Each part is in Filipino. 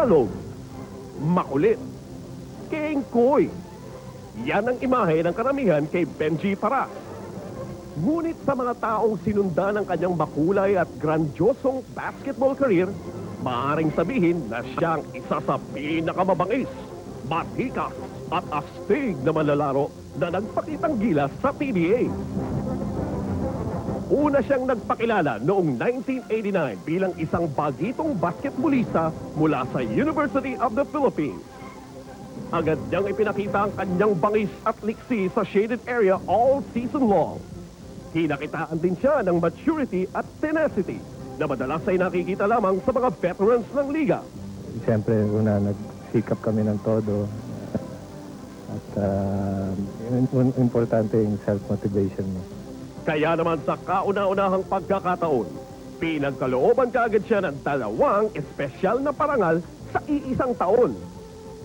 tagalog, makulit, kengkoy. Yan ang imahe ng karamihan kay Benji Paras. Ngunit sa mga taong sinundan ng kanyang makulay at grandiosong basketball career, maaaring sabihin na siyang isa sa pinakamabangis, matikas at astig na manlalaro na nagpakitang gilas sa PBA. Una siyang nagpakilala noong 1989 bilang isang bagitong basketballista mula sa University of the Philippines. Agad niyang ipinakita ang kanyang bangis at liksi sa shaded area all season long. Hinakitaan din siya ng maturity at tenacity na madalas ay nakikita lamang sa mga veterans ng liga. Siyempre, una, nagsikap kami ng todo. At importante yung self-motivation mo. Kaya naman sa kauna-unahang pagkakataon, pinagkalooban kaagad siya ng 2 espesyal na parangal sa iisang taon.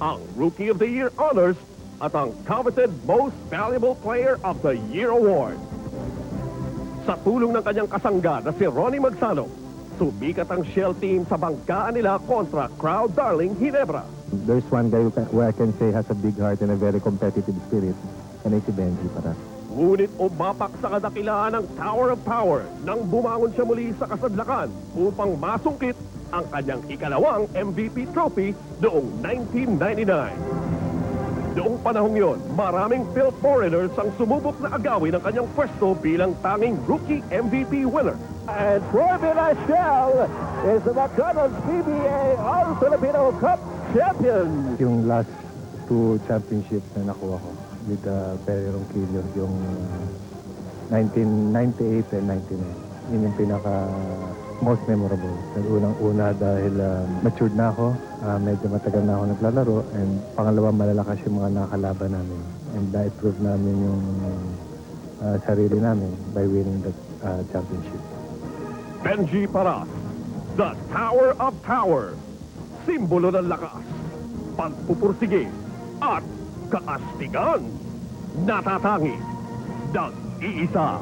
Ang Rookie of the Year Honors at ang coveted Most Valuable Player of the Year Award. Sa tulong ng kanyang kasangga na si Ronnie Magsano, sumikat ang Shell team sa banggaan nila kontra crowd darling Ginebra. There's one guy who I can say has a big heart and a very competitive spirit, and it's si Benji Paras. Ngunit umapak sa kadakilaan ng Tower of Power nang bumangon siya muli sa kasadlakan upang masungkit ang kanyang ikalawang MVP trophy noong 1999. Noong panahong yon, maraming Phil foreigners ang sumubok na agawin ang kanyang pwesto bilang tanging rookie MVP winner. And Troy Villarreal is the McDonald's PBA All-Filipino Cup champion. Yung last 2 championships na nakuha ko with Perry Ronquillo, yung 1998 and 99. Yun yung pinaka most memorable. Unang-una dahil matured na ako, medyo matagal na ako naglalaro, and pangalawa, malalakas yung mga nakakalaban namin. And na-prove namin yung sarili namin by winning the championship. Benji Paras, the Tower of Power, simbolo ng lakas, pagpupursige at kaastigan, natatangi, nag-iisa.